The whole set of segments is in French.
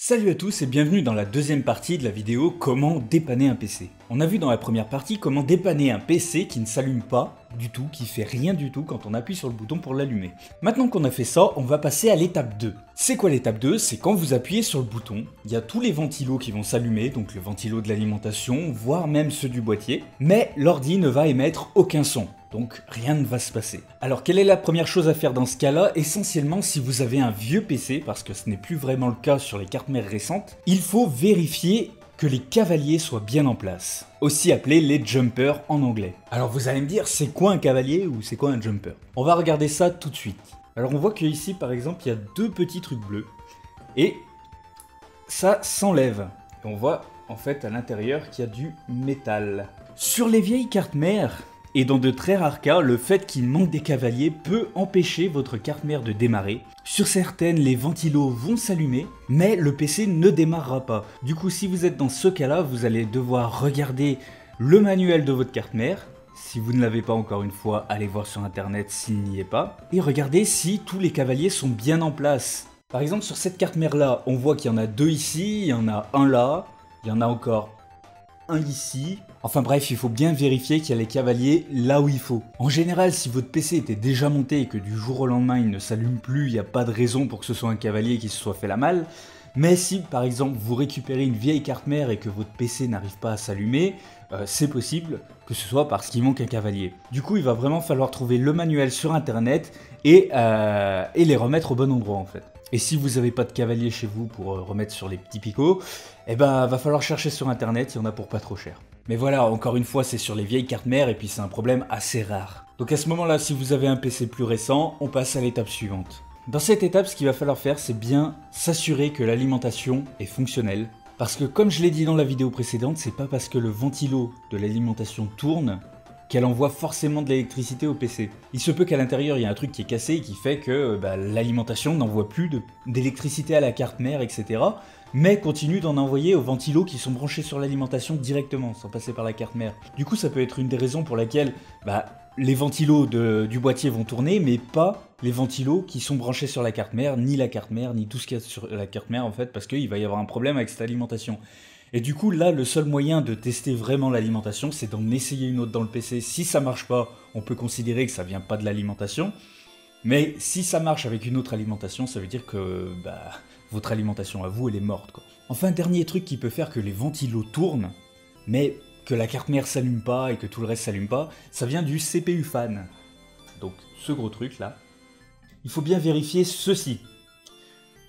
Salut à tous et bienvenue dans la deuxième partie de la vidéo comment dépanner un PC. On a vu dans la première partie comment dépanner un PC qui ne s'allume pas du tout, qui fait rien du tout quand on appuie sur le bouton pour l'allumer. Maintenant qu'on a fait ça, on va passer à l'étape 2. C'est quoi l'étape 2? C'est quand vous appuyez sur le bouton, il y a tous les ventilos qui vont s'allumer, donc le ventilo de l'alimentation, voire même ceux du boîtier, mais l'ordi ne va émettre aucun son. Donc rien ne va se passer. Alors quelle est la première chose à faire dans ce cas-là? Essentiellement si vous avez un vieux PC, parce que ce n'est plus vraiment le cas sur les cartes mères récentes, il faut vérifier que les cavaliers soient bien en place. Aussi appelés les jumpers en anglais. Alors vous allez me dire c'est quoi un cavalier ou c'est quoi un jumper? On va regarder ça tout de suite. Alors on voit que ici par exemple il y a deux petits trucs bleus et ça s'enlève. Et on voit en fait à l'intérieur qu'il y a du métal. Sur les vieilles cartes mères, et dans de très rares cas, le fait qu'il manque des cavaliers peut empêcher votre carte mère de démarrer. Sur certaines, les ventilos vont s'allumer, mais le PC ne démarrera pas. Du coup, si vous êtes dans ce cas-là, vous allez devoir regarder le manuel de votre carte mère. Si vous ne l'avez pas encore une fois, allez voir sur internet s'il n'y est pas. Et regardez si tous les cavaliers sont bien en place. Par exemple, sur cette carte mère là, on voit qu'il y en a deux ici, il y en a un là, il y en a encore un ici. Enfin bref, il faut bien vérifier qu'il y a les cavaliers là où il faut. En général, si votre PC était déjà monté et que du jour au lendemain il ne s'allume plus, il n'y a pas de raison pour que ce soit un cavalier qui se soit fait la malle. Mais si par exemple vous récupérez une vieille carte mère et que votre PC n'arrive pas à s'allumer, c'est possible que ce soit parce qu'il manque un cavalier. Du coup, il va vraiment falloir trouver le manuel sur internet et les remettre au bon endroit en fait. Et si vous n'avez pas de cavalier chez vous pour remettre sur les petits picots, eh ben va falloir chercher sur internet, il y en a pour pas trop cher. Mais voilà, encore une fois, c'est sur les vieilles cartes mères et puis c'est un problème assez rare. Donc à ce moment-là, si vous avez un PC plus récent, on passe à l'étape suivante. Dans cette étape, ce qu'il va falloir faire, c'est bien s'assurer que l'alimentation est fonctionnelle. Parce que comme je l'ai dit dans la vidéo précédente, c'est pas parce que le ventilo de l'alimentation tourne qu'elle envoie forcément de l'électricité au PC. Il se peut qu'à l'intérieur il y a un truc qui est cassé et qui fait que l'alimentation n'envoie plus d'électricité à la carte mère, etc. Mais continue d'en envoyer aux ventilos qui sont branchés sur l'alimentation directement, sans passer par la carte mère. Du coup, ça peut être une des raisons pour laquelle les ventilos du boîtier vont tourner, mais pas les ventilos qui sont branchés sur la carte mère, ni la carte mère, ni tout ce qu'il y a sur la carte mère en fait, parce qu'il va y avoir un problème avec cette alimentation. Et du coup, là, le seul moyen de tester vraiment l'alimentation, c'est d'en essayer une autre dans le PC. Si ça marche pas, on peut considérer que ça vient pas de l'alimentation. Mais si ça marche avec une autre alimentation, ça veut dire que votre alimentation à vous, elle est morte, quoi. Enfin, dernier truc qui peut faire que les ventilos tournent, mais que la carte mère s'allume pas et que tout le reste s'allume pas, ça vient du CPU fan. Donc, ce gros truc là. Il faut bien vérifier ceci.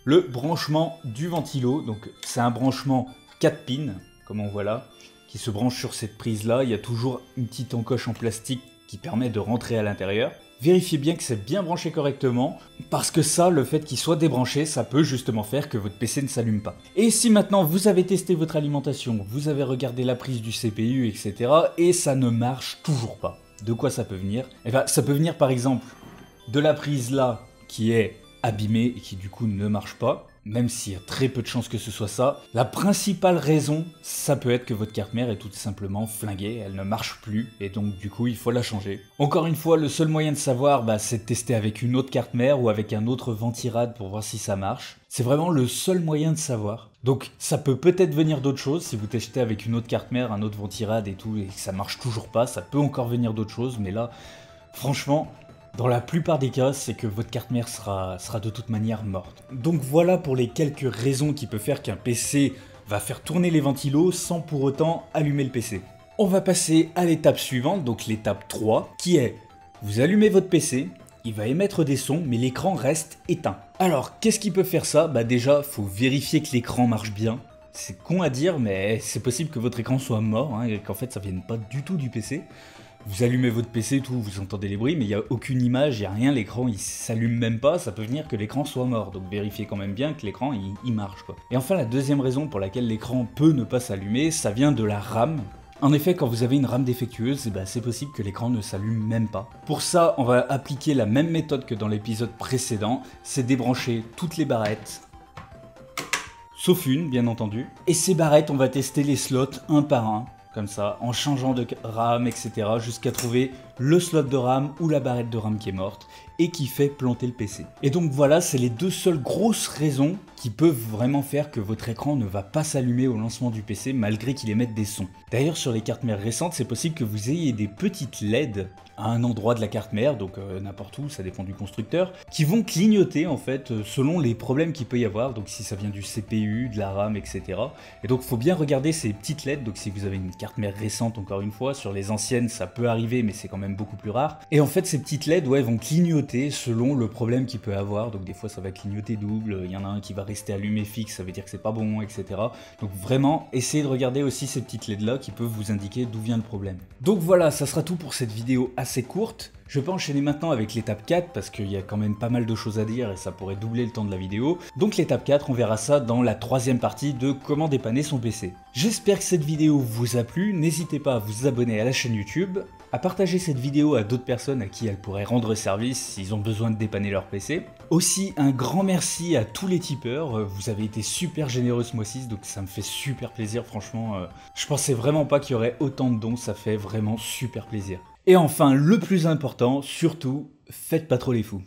Le branchement du ventilo, donc c'est un branchement 4 pins, comme on voit là, qui se branche sur cette prise là. Il y a toujours une petite encoche en plastique qui permet de rentrer à l'intérieur. Vérifiez bien que c'est bien branché correctement, parce que ça, le fait qu'il soit débranché, ça peut justement faire que votre PC ne s'allume pas. Et si maintenant vous avez testé votre alimentation, vous avez regardé la prise du CPU, etc., et ça ne marche toujours pas, de quoi ça peut venir? Eh bien, ça peut venir par exemple de la prise là, qui est abîmée et qui du coup ne marche pas, même s'il y a très peu de chances que ce soit ça. La principale raison, ça peut être que votre carte mère est tout simplement flinguée, elle ne marche plus, et donc du coup il faut la changer. Encore une fois, le seul moyen de savoir, c'est de tester avec une autre carte mère ou avec un autre ventirad pour voir si ça marche. C'est vraiment le seul moyen de savoir. Donc ça peut peut-être venir d'autres choses, si vous testez avec une autre carte mère, un autre ventirad et tout, et que ça marche toujours pas, ça peut encore venir d'autres choses, mais là, franchement, dans la plupart des cas, c'est que votre carte mère sera de toute manière morte. Donc voilà pour les quelques raisons qui peuvent faire qu'un PC va faire tourner les ventilos sans pour autant allumer le PC. On va passer à l'étape suivante, donc l'étape 3, qui est, vous allumez votre PC, il va émettre des sons, mais l'écran reste éteint. Alors, qu'est-ce qui peut faire ça? Déjà, il faut vérifier que l'écran marche bien. C'est con à dire, mais c'est possible que votre écran soit mort, et qu'en fait ça vienne pas du tout du PC. Vous allumez votre PC, tout, vous entendez les bruits, mais il n'y a aucune image, il n'y a rien, l'écran il s'allume même pas, ça peut venir que l'écran soit mort, donc vérifiez quand même bien que l'écran il marche, quoi. Et enfin la deuxième raison pour laquelle l'écran peut ne pas s'allumer, ça vient de la RAM. En effet, quand vous avez une RAM défectueuse, c'est possible que l'écran ne s'allume même pas. Pour ça, on va appliquer la même méthode que dans l'épisode précédent, c'est débrancher toutes les barrettes, sauf une bien entendu, et ces barrettes on va tester les slots un par un, comme ça, en changeant de RAM, etc., jusqu'à trouver le slot de RAM ou la barrette de RAM qui est morte et qui fait planter le PC. Et donc voilà, c'est les deux seules grosses raisons qui peuvent vraiment faire que votre écran ne va pas s'allumer au lancement du PC malgré qu'il émette des sons. D'ailleurs sur les cartes mères récentes, c'est possible que vous ayez des petites LED à un endroit de la carte mère, donc n'importe où, ça dépend du constructeur, qui vont clignoter en fait selon les problèmes qu'il peut y avoir, donc si ça vient du CPU, de la RAM, etc. Et donc il faut bien regarder ces petites LED, donc si vous avez une carte mère récente encore une fois, sur les anciennes ça peut arriver mais c'est quand même beaucoup plus rare. Et en fait ces petites LED vont clignoter selon le problème qu'il peut avoir, donc des fois ça va clignoter double, il y en a un qui va rester allumé fixe, ça veut dire que c'est pas bon, etc. Donc vraiment essayez de regarder aussi ces petites LED là qui peuvent vous indiquer d'où vient le problème. Donc voilà, ça sera tout pour cette vidéo assez courte. Je peux enchaîner maintenant avec l'étape 4 parce qu'il y a quand même pas mal de choses à dire et ça pourrait doubler le temps de la vidéo. Donc l'étape 4, on verra ça dans la troisième partie de comment dépanner son PC. J'espère que cette vidéo vous a plu, n'hésitez pas à vous abonner à la chaîne YouTube, à partager cette vidéo à d'autres personnes à qui elle pourrait rendre service s'ils ont besoin de dépanner leur PC. Aussi un grand merci à tous les tipeurs, vous avez été super généreux ce mois-ci donc ça me fait super plaisir franchement. Je pensais vraiment pas qu'il y aurait autant de dons, ça fait vraiment super plaisir. Et enfin, le plus important, surtout, faites pas trop les fous.